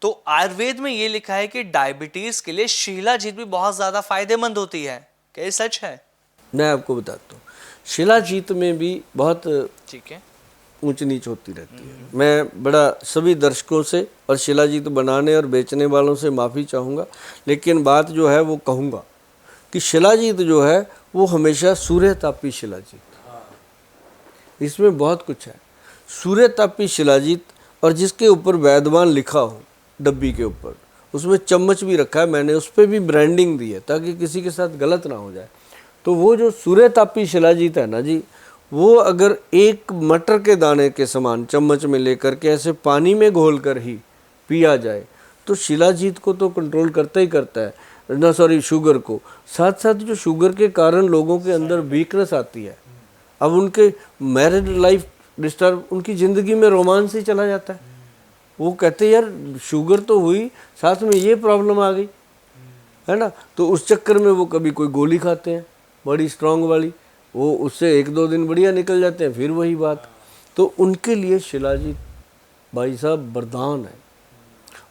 तो आयुर्वेद में ये लिखा है कि डायबिटीज के लिए शिलाजीत भी बहुत ज्यादा फायदेमंद होती है, क्या ये सच है? मैं आपको बताता हूँ, शिलाजीत में भी बहुत ठीक है। ऊंच नीच होती रहती है। मैं बड़ा सभी दर्शकों से और शिलाजीत बनाने और बेचने वालों से माफ़ी चाहूँगा, लेकिन बात जो है वो कहूँगा कि शिलाजीत जो है वो हमेशा सूर्य तापी शिलाजीत, इसमें बहुत कुछ है। सूर्य तापी शिलाजीत, और जिसके ऊपर वैद्यवान लिखा हो डब्बी के ऊपर, उसमें चम्मच भी रखा है, मैंने उस पर भी ब्रांडिंग दी है ताकि किसी के साथ गलत ना हो जाए। तो वो जो सूर्य तापी शिलाजीत है ना जी, वो अगर एक मटर के दाने के समान चम्मच में लेकर के ऐसे पानी में घोल कर ही पिया जाए तो शिलाजीत को तो कंट्रोल करता ही करता है ना, सॉरी शुगर को। साथ साथ जो शुगर के कारण लोगों के अंदर वीकनेस आती है, अब उनके मैरिड लाइफ डिस्टर्ब, उनकी ज़िंदगी में रोमांस ही चला जाता है। वो कहते यार शुगर तो हुई, साथ में ये प्रॉब्लम आ गई, है ना। तो उस चक्कर में वो कभी कोई गोली खाते हैं बड़ी स्ट्रांग वाली, वो उससे एक दो दिन बढ़िया निकल जाते हैं, फिर वही बात। तो उनके लिए शिलाजीत भाई साहब वरदान है।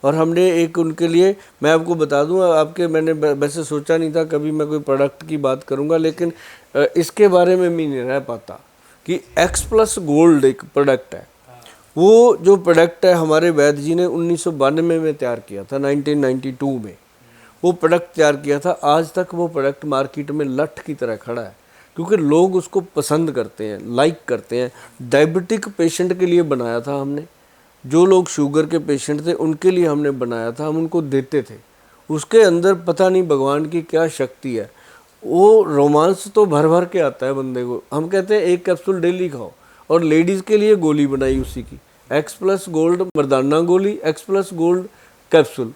और हमने एक उनके लिए, मैं आपको बता दूं, आपके मैंने वैसे सोचा नहीं था कभी मैं कोई प्रोडक्ट की बात करूंगा, लेकिन इसके बारे में मैं नहीं रह पाता कि एक्स प्लस गोल्ड एक प्रोडक्ट है। वो जो प्रोडक्ट है हमारे वैद्य जी ने 1992 में तैयार किया था, 1992 में वो प्रोडक्ट तैयार किया था। आज तक वो प्रोडक्ट मार्केट में लठ की तरह खड़ा है, क्योंकि लोग उसको पसंद करते हैं, लाइक करते हैं। डायबिटिक पेशेंट के लिए बनाया था हमने, जो लोग शुगर के पेशेंट थे उनके लिए हमने बनाया था, हम उनको देते थे। उसके अंदर पता नहीं भगवान की क्या शक्ति है, वो रोमांस तो भर भर के आता है बंदे को। हम कहते हैं एक कैप्सूल डेली खाओ, और लेडीज़ के लिए गोली बनाई उसी की, एक्स प्लस गोल्ड मर्दाना गोली, एक्स प्लस गोल्ड कैप्सूल,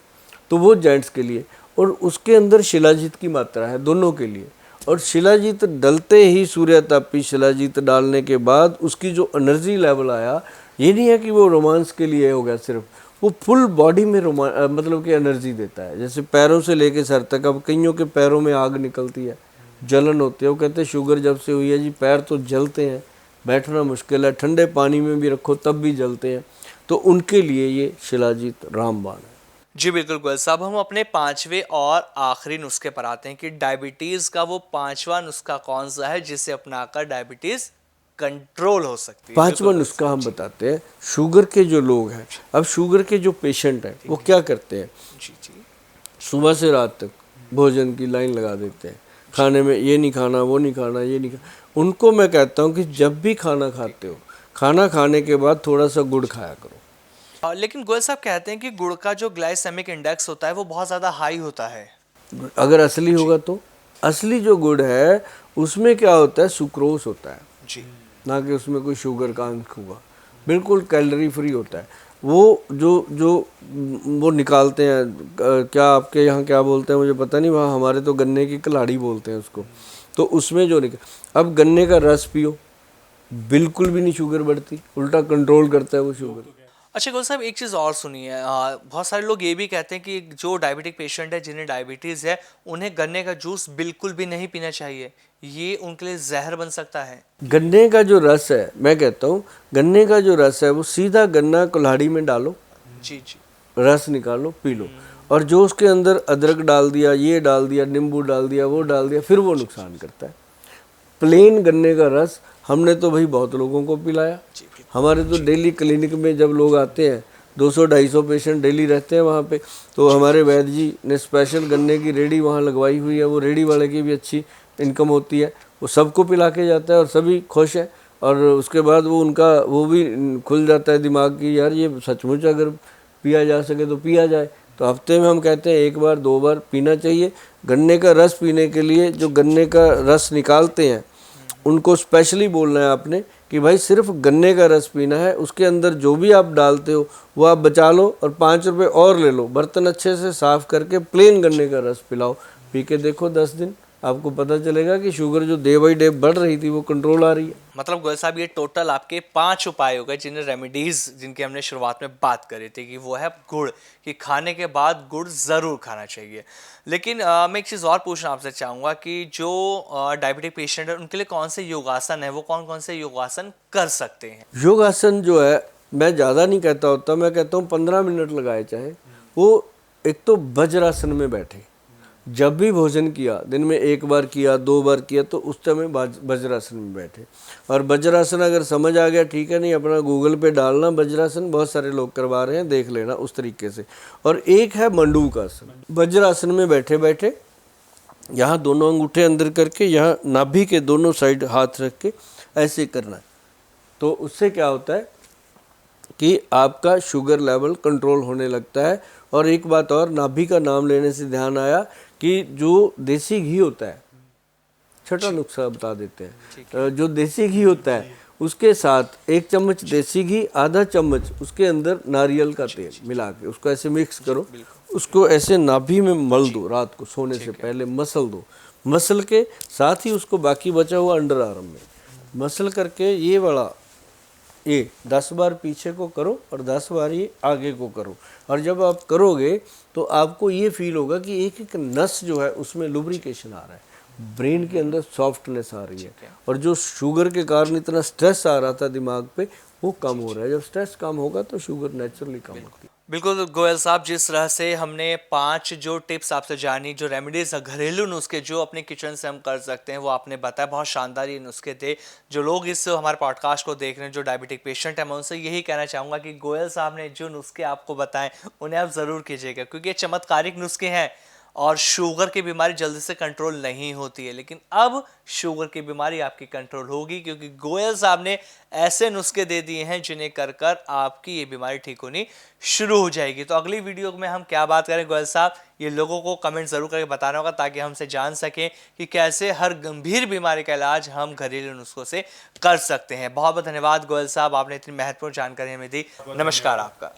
तो वो जेंट्स के लिए। और उसके अंदर शिलाजीत की मात्रा है दोनों के लिए। और शिलाजीत डलते ही, सूर्य तापी शिलाजीत डालने के बाद उसकी जो एनर्जी लेवल आया, ये नहीं है कि वो रोमांस के लिए हो गया सिर्फ, वो फुल बॉडी में मतलब कि एनर्जी देता है। जैसे पैरों से लेके सर तक, अब कईयों के पैरों में आग निकलती है, जलन होती है, वो कहते हैं शुगर जब से हुई है जी पैर तो जलते हैं, बैठना मुश्किल है, ठंडे पानी में भी रखो तब भी जलते हैं। तो उनके लिए ये शिलाजीत रामबाण है। जी बिल्कुल गोयल साहब, हम अपने पांचवे और आखिरी नुस्खे पर आते हैं कि डायबिटीज का वो पांचवा नुस्खा कौन सा है जिसे अपनाकर डायबिटीज कंट्रोल हो सकती है। पांचवा नुस्खा हम बताते हैं, शुगर के जो लोग हैं, अब शुगर के जो पेशेंट हैं वो क्या करते हैं, जी जी, सुबह से रात तक भोजन की लाइन लगा देते हैं, खाने में ये नहीं खाना, वो नहीं खाना, ये नहीं खाना। उनको मैं कहता हूँ कि जब भी खाना खाते हो, खाना खाने के बाद थोड़ा सा गुड़ खाया करो। लेकिन गोयल साहब कहते हैं कि गुड़ का जो ग्लाइसेमिक इंडेक्स होता है वो बहुत ज़्यादा हाई होता है। अगर असली होगा तो, असली जो गुड़ है उसमें क्या होता है, सुक्रोस होता है जी, ना कि उसमें कोई शुगर का अंश होगा, बिल्कुल कैलोरी फ्री होता है। वो जो जो वो निकालते हैं, क्या आपके यहाँ क्या बोलते हैं मुझे पता नहीं, वहाँ हमारे तो गन्ने की कलाड़ी बोलते हैं उसको। तो उसमें जो अब गन्ने का रस पियो, बिल्कुल भी नहीं शुगर बढ़ती, उल्टा कंट्रोल करता है वो शुगर। अच्छा गोयल साहब एक चीज़ और सुनिए, बहुत सारे लोग ये भी कहते हैं कि जो डायबिटिक पेशेंट है जिन्हें डायबिटीज़ है उन्हें गन्ने का जूस बिल्कुल भी नहीं पीना चाहिए, ये उनके लिए जहर बन सकता है। गन्ने का जो रस है, मैं कहता हूँ गन्ने का जो रस है वो सीधा गन्ना कुल्हाड़ी में डालो, जी जी, रस निकालो पी लो। और जो उसके अंदर अदरक डाल दिया, ये डाल दिया, नींबू डाल दिया, वो डाल दिया, फिर वो नुकसान करता है। प्लेन गन्ने का रस हमने तो भाई बहुत लोगों को पिलाया। हमारे तो डेली क्लिनिक में जब लोग आते हैं, 200-250 पेशेंट डेली रहते हैं वहाँ पे, तो हमारे वैद्य जी ने स्पेशल गन्ने की रेडी वहाँ लगवाई हुई है, वो रेडी वाले की भी अच्छी इनकम होती है, वो सबको पिला के जाता है और सभी खुश हैं। और उसके बाद वो उनका वो भी खुल जाता है दिमाग की, यार ये सचमुच अगर पिया जा सके तो पिया जाए। तो हफ्ते में हम कहते हैं 1 बार 2 बार पीना चाहिए। गन्ने का रस पीने के लिए जो गन्ने का रस निकालते हैं उनको स्पेशली बोलना है आपने कि भाई सिर्फ गन्ने का रस पीना है, उसके अंदर जो भी आप डालते हो वो आप बचा लो और 5 रुपए और ले लो, बर्तन अच्छे से साफ करके प्लेन गन्ने का रस पिलाओ, पी के देखो 10 दिन, आपको पता चलेगा कि शुगर जो डे बाई डे बढ़ रही थी वो कंट्रोल आ रही है। मतलब गोयल साहब ये टोटल आपके 5 उपाय हो गए जिन्हें रेमेडीज जिनकी हमने शुरुआत में बात करी थी कि वो है गुड़, कि खाने के बाद गुड़ ज़रूर खाना चाहिए। लेकिन मैं एक चीज़ और पूछना आपसे चाहूँगा कि जो डायबिटिक पेशेंट है उनके लिए कौन से योगासन है, वो कौन कौन से योगासन कर सकते हैं? योगासन जो है मैं ज़्यादा नहीं कहता होता, मैं कहता हूँ 15 मिनट लगाए चाहे, वो एक तो वज्रासन में बैठे, जब भी भोजन किया, दिन में 1 बार किया 2 बार किया, तो उस समय वज्रासन में बैठे। और वज्रासन अगर समझ आ गया ठीक है, नहीं अपना गूगल पे डालना वज्रासन, बहुत सारे लोग करवा रहे हैं, देख लेना उस तरीके से। और एक है मंडूकासन। वज्रासन में बैठे बैठे यहाँ दोनों अंगूठे अंदर करके, यहाँ नाभि के दोनों साइड हाथ रख के ऐसे करना है। तो उससे क्या होता है कि आपका शुगर लेवल कंट्रोल होने लगता है। और एक बात और, नाभि का नाम लेने से ध्यान आया कि जो देसी घी होता है, छठा नुस्खा बता देते हैं, जो देसी घी होता है उसके साथ 1 चम्मच देसी घी, आधा चम्मच उसके अंदर नारियल का तेल मिला के उसको ऐसे मिक्स करो, उसको ऐसे नाभि में मल दो, रात को सोने से पहले मसल दो। मसल के साथ ही उसको बाकी बचा हुआ अंडर आर्म में मसल करके ये वाला 10 बार पीछे को करो और 10 बार ये आगे को करो। और जब आप करोगे तो आपको ये फील होगा कि एक एक नस जो है उसमें लुब्रिकेशन आ रहा है, ब्रेन के अंदर सॉफ्टनेस आ रही है। और जो शुगर के कारण इतना स्ट्रेस आ रहा था दिमाग पे, वो कम हो रहा है। जब स्ट्रेस कम होगा तो शुगर नेचुरली कम होती है। बिल्कुल गोयल साहब, जिस तरह से हमने 5 जो टिप्स आपसे जानी, जो रेमेडीज घरेलू नुस्खे जो अपने किचन से हम कर सकते हैं, वो आपने बताया। बहुत शानदार ये नुस्खे थे। जो लोग इस हमारे पॉडकास्ट को देख रहे हैं, जो डायबिटिक पेशेंट हैं, मैं उनसे यही कहना चाहूँगा कि गोयल साहब ने जो नुस्खे आपको बताएं उन्हें आप ज़रूर कीजिएगा, क्योंकि ये चमत्कारिक नुस्खे हैं। और शुगर की बीमारी जल्दी से कंट्रोल नहीं होती है, लेकिन अब शुगर की बीमारी आपकी कंट्रोल होगी, क्योंकि गोयल साहब ने ऐसे नुस्खे दे दिए हैं जिन्हें कर कर आपकी ये बीमारी ठीक होनी शुरू हो जाएगी। तो अगली वीडियो में हम क्या बात करें गोयल साहब, ये लोगों को कमेंट जरूर करके बताना होगा, ताकि हमसे जान सकें कि कैसे हर गंभीर बीमारी का इलाज हम घरेलू नुस्खों से कर सकते हैं। बहुत बहुत धन्यवाद गोयल साहब, आपने इतनी महत्वपूर्ण जानकारी हमें दी। नमस्कार आपका।